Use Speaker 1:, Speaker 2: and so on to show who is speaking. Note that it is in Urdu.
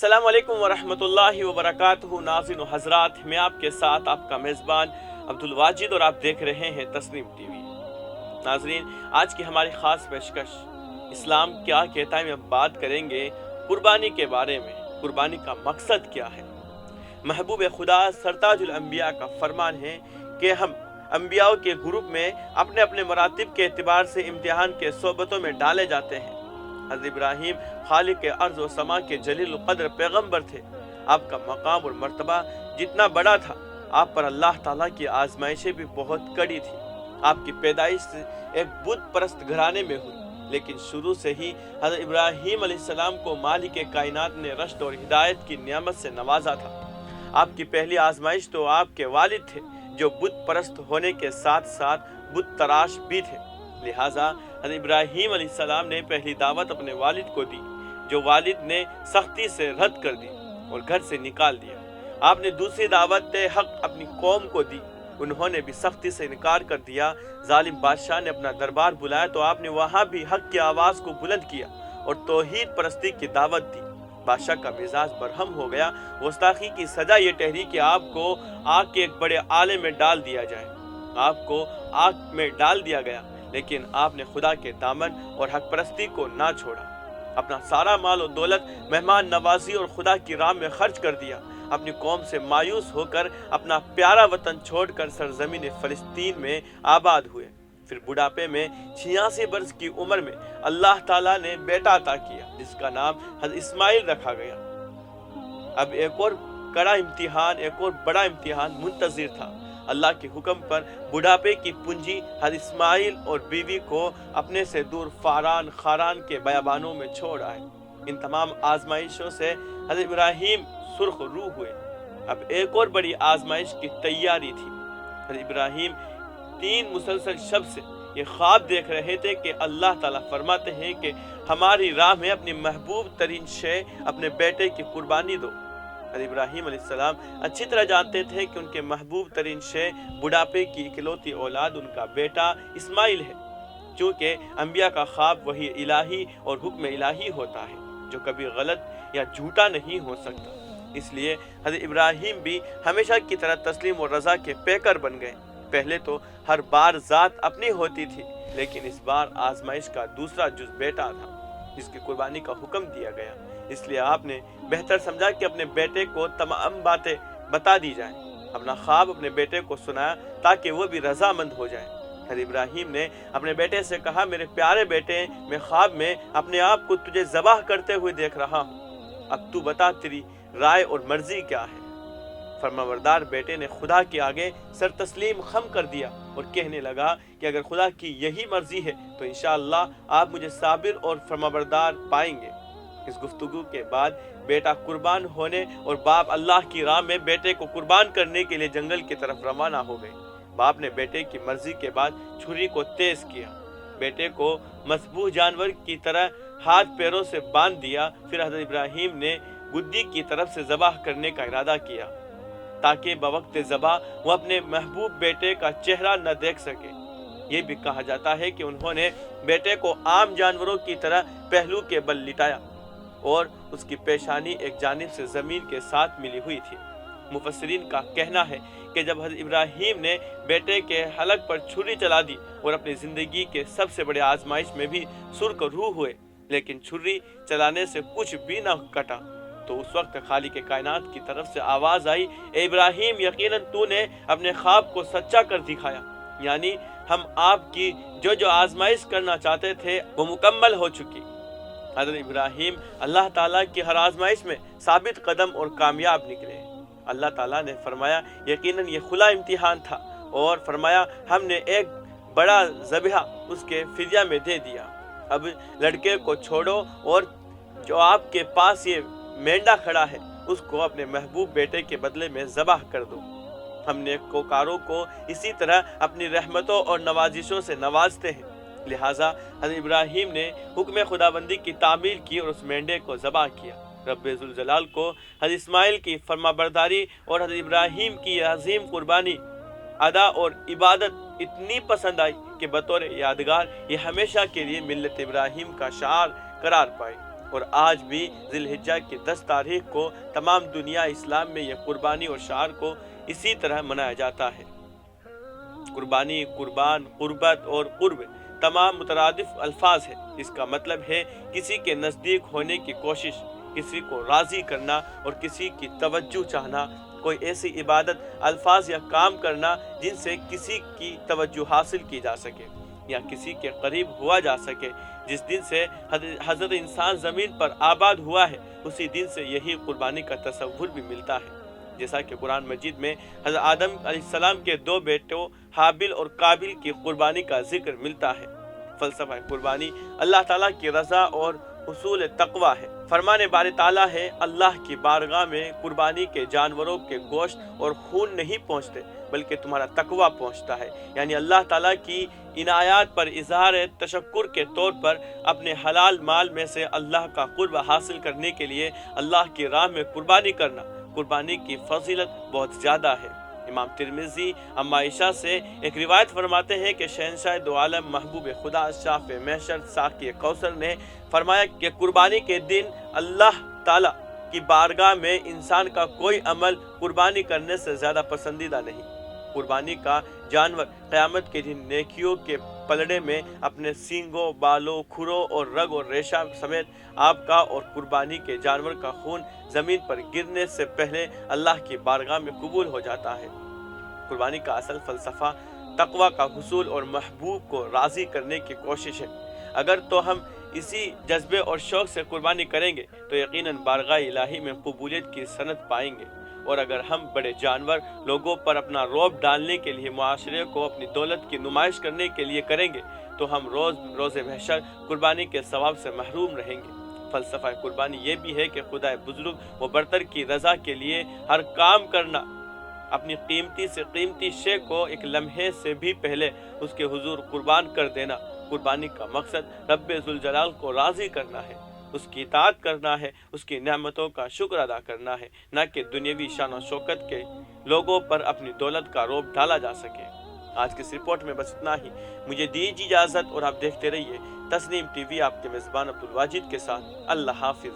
Speaker 1: السلام علیکم ورحمۃ اللہ وبرکاتہ۔ ناظرین و حضرات، میں آپ کے ساتھ آپ کا میزبان عبدالواجد اور آپ دیکھ رہے ہیں تسنیم ٹی وی۔ ناظرین، آج کی ہماری خاص پیشکش اسلام کیا کہتا ہے میں بات کریں گے قربانی کے بارے میں۔ قربانی کا مقصد کیا ہے؟ محبوب خدا سرتاج الانبیاء کا فرمان ہے کہ ہم انبیاء کے گروپ میں اپنے اپنے مراتب کے اعتبار سے امتحان کے صحبتوں میں ڈالے جاتے ہیں۔ حضرت ابراہیم خالق ارض و سما کے جلیل القدر پیغمبر تھے۔ آپ کا مقام اور مرتبہ جتنا بڑا تھا، آپ پر اللہ تعالیٰ کی آزمائشیں بھی بہت کڑی تھی۔ آپ کی پیدائش سے ایک بت پرست گھرانے میں ہوئی، لیکن شروع سے ہی حضرت ابراہیم علیہ السلام کو مالک کائنات نے رشد اور ہدایت کی نعمت سے نوازا تھا۔ آپ کی پہلی آزمائش تو آپ کے والد تھے، جو بت پرست ہونے کے ساتھ ساتھ بت تراش بھی تھے۔ لہٰذا حضرت ابراہیم علیہ السلام نے پہلی دعوت اپنے والد کو دی، جو والد نے سختی سے رد کر دی اور گھر سے نکال دیا۔ آپ نے دوسری دعوت حق اپنی قوم کو دی، انہوں نے بھی سختی سے انکار کر دیا۔ ظالم بادشاہ نے اپنا دربار بلایا تو آپ نے وہاں بھی حق کی آواز کو بلند کیا اور توحید پرستی کی دعوت دی۔ بادشاہ کا مزاج برہم ہو گیا۔ گستاخی کی سزا یہ ٹھہری کہ آپ کو آگ کے ایک بڑے آلے میں ڈال دیا جائے۔ آپ کو آگ میں ڈال دیا گیا، لیکن آپ نے خدا کے دامن اور حق پرستی کو نہ چھوڑا۔ اپنا سارا مال و دولت مہمان نوازی اور خدا کی راہ میں خرچ کر دیا۔ اپنی قوم سے مایوس ہو کر اپنا پیارا وطن چھوڑ کر سرزمین فلسطین میں آباد ہوئے۔ پھر بڑھاپے میں 86 برس کی عمر میں اللہ تعالیٰ نے بیٹا عطا کیا، جس کا نام حضرت اسماعیل رکھا گیا۔ اب ایک اور کڑا امتحان، ایک اور بڑا امتحان منتظر تھا۔ اللہ کے حکم پر بڑھاپے کی پونجی حضرت اسماعیل اور بیوی کو اپنے سے دور فاران خاران کے بیابانوں میں چھوڑ آئے۔ ان تمام آزمائشوں سے حضرت ابراہیم سرخ روح ہوئے۔ اب ایک اور بڑی آزمائش کی تیاری تھی۔ حضرت ابراہیم 3 مسلسل شب سے یہ خواب دیکھ رہے تھے کہ اللہ تعالیٰ فرماتے ہیں کہ ہماری راہ میں اپنی محبوب ترین شے اپنے بیٹے کی قربانی دو۔ حضرت ابراہیم علیہ السلام اچھی طرح جانتے تھے کہ ان کے محبوب ترین شے بڑھاپے کی اکلوتی اولاد ان کا بیٹا اسماعیل ہے، چونکہ انبیاء کا خواب وحی الہی اور حکم الہی ہوتا ہے جو کبھی غلط یا جھوٹا نہیں ہو سکتا۔ اس لیے حضرت ابراہیم بھی ہمیشہ کی طرح تسلیم و رضا کے پیکر بن گئے۔ پہلے تو ہر بار ذات اپنی ہوتی تھی، لیکن اس بار آزمائش کا دوسرا جز بیٹا تھا، جس کی قربانی کا حکم دیا گیا۔ اس لیے آپ نے بہتر سمجھا کہ اپنے بیٹے کو تمام باتیں بتا دی جائیں۔ اپنا خواب اپنے بیٹے کو سنایا تاکہ وہ بھی رضامند ہو جائے۔ حضرت ابراہیم نے اپنے بیٹے سے کہا، میرے پیارے بیٹے، میں خواب میں اپنے آپ کو تجھے ذبح کرتے ہوئے دیکھ رہا ہوں۔ اب تو بتا تیری رائے اور مرضی کیا ہے؟ فرمانبردار بیٹے نے خدا کے آگے سر تسلیم خم کر دیا اور کہنے لگا کہ اگر خدا کی یہی مرضی ہے تو انشاءاللہ آپ مجھے صابر اور فرمانبردار پائیں گے۔ اس گفتگو کے بعد بیٹا قربان ہونے اور باپ اللہ کی راہ میں بیٹے کو قربان کرنے کے لیے جنگل کی طرف روانہ ہو گئے۔ باپ نے بیٹے کی مرضی کے بعد چھری کو تیز کیا، بیٹے کو مذبوح جانور کی طرح ہاتھ پیروں سے باندھ دیا۔ پھر حضرت ابراہیم نے گدی کی طرف سے ذبح کرنے کا ارادہ کیا تاکہ بوقت ذبح وہ اپنے محبوب بیٹے کا چہرہ نہ دیکھ سکے۔ یہ بھی کہا جاتا ہے کہ انہوں نے بیٹے کو عام جانوروں کی طرح پہلو کے بل لٹایا اور اس کی پیشانی ایک جانب سے زمین کے ساتھ ملی ہوئی تھی۔ مفسرین کا کہنا ہے کہ جب حضرت ابراہیم نے بیٹے کے حلق پر چھری چلا دی اور اپنی زندگی کے سب سے بڑے آزمائش میں بھی سرخ روح ہوئے، لیکن چھری چلانے سے کچھ بھی نہ کٹا، تو اس وقت خالق کائنات کی طرف سے آواز آئی، اے ابراہیم، یقیناً تو نے اپنے خواب کو سچا کر دکھایا، یعنی ہم آپ کی جو آزمائش کرنا چاہتے تھے وہ مکمل ہو چکی۔ حضرت ابراہیم اللہ تعالیٰ کی ہر آزمائش میں ثابت قدم اور کامیاب نکلے۔ اللہ تعالیٰ نے فرمایا یقیناً یہ کھلا امتحان تھا، اور فرمایا ہم نے ایک بڑا ذبیحہ اس کے فدیہ میں دے دیا۔ اب لڑکے کو چھوڑو اور جو آپ کے پاس یہ مینڈا کھڑا ہے اس کو اپنے محبوب بیٹے کے بدلے میں ذبح کر دو۔ ہم نیکوکاروں کو اسی طرح اپنی رحمتوں اور نوازشوں سے نوازتے ہیں۔ لہٰذا حضرت ابراہیم نے حکم خداوندی کی تعمیل کی اور اس مینڈے کو ذبح کیا۔ رب ذوالجلال کو حضرت اسماعیل کی فرمانبرداری اور حضرت ابراہیم کی عظیم قربانی ادا اور عبادت اتنی پسند آئی کہ بطور یادگار یہ ہمیشہ کے لیے ملت ابراہیم کا شعار قرار پائے اور آج بھی ذی الحجہ کی 10 تاریخ کو تمام دنیا اسلام میں یہ قربانی اور شعار کو اسی طرح منایا جاتا ہے۔ قربانی، قربان، قربت اور قرب تمام مترادف الفاظ ہیں۔ اس کا مطلب ہے کسی کے نزدیک ہونے کی کوشش، کسی کو راضی کرنا اور کسی کی توجہ چاہنا، کوئی ایسی عبادت، الفاظ یا کام کرنا جن سے کسی کی توجہ حاصل کی جا سکے یا کسی کے قریب ہوا جا سکے۔ جس دن سے حضرت انسان زمین پر آباد ہوا ہے اسی دن سے یہی قربانی کا تصور بھی ملتا ہے، جیسا کہ قرآن مجید میں حضرت آدم علیہ السلام کے 2 بیٹوں حابل اور قابل کی قربانی کا ذکر ملتا ہے۔ فلسفہ قربانی اللہ تعالیٰ کی رضا اور حصول تقوی ہے۔ فرمان باری تعالیٰ ہے، اللہ کی بارگاہ میں قربانی کے جانوروں کے گوشت اور خون نہیں پہنچتے بلکہ تمہارا تقوی پہنچتا ہے، یعنی اللہ تعالیٰ کی عنایات پر اظہار تشکر کے طور پر اپنے حلال مال میں سے اللہ کا قرب حاصل کرنے کے لیے اللہ کی راہ میں قربانی کرنا۔ قربانی کی فضیلت بہت زیادہ ہے۔ امام ترمذی اما عائشہ سے ایک روایت فرماتے ہیں کہ شہنشاہ دو عالم محبوب خدا شافع محشر ساقی کوثر نے فرمایا کہ قربانی کے دن اللہ تعالیٰ کی بارگاہ میں انسان کا کوئی عمل قربانی کرنے سے زیادہ پسندیدہ نہیں۔ قربانی کا جانور قیامت کے دن نیکیوں کے پلڑے میں اپنے سینگوں، بالوں، کھروں اور رگ اور ریشہ سمیت آپ کا اور قربانی کے جانور کا خون زمین پر گرنے سے پہلے اللہ کی بارگاہ میں قبول ہو جاتا ہے۔ قربانی کا اصل فلسفہ تقوی کا حصول اور محبوب کو راضی کرنے کی کوشش ہے۔ اگر تو ہم اسی جذبے اور شوق سے قربانی کریں گے تو یقیناً بارگاہ الہی میں قبولیت کی سند پائیں گے، اور اگر ہم بڑے جانور لوگوں پر اپنا رعب ڈالنے کے لیے، معاشرے کو اپنی دولت کی نمائش کرنے کے لیے کریں گے تو ہم روز محشر قربانی کے ثواب سے محروم رہیں گے۔ فلسفہ قربانی یہ بھی ہے کہ خدا بزرگ و برتر کی رضا کے لیے ہر کام کرنا، اپنی قیمتی سے قیمتی شے کو ایک لمحے سے بھی پہلے اس کے حضور قربان کر دینا۔ قربانی کا مقصد رب ذوالجلال کو راضی کرنا ہے، اس کی اطاعت کرنا ہے، اس کی نعمتوں کا شکر ادا کرنا ہے، نہ کہ دنیاوی شان و شوکت کے لوگوں پر اپنی دولت کا رعب ڈالا جا سکے۔ آج کی اس رپورٹ میں بس اتنا ہی۔ مجھے دیجیے اجازت اور آپ دیکھتے رہیے تسنیم ٹی وی، آپ کے میزبان عبدالواجد کے ساتھ۔ اللہ حافظ۔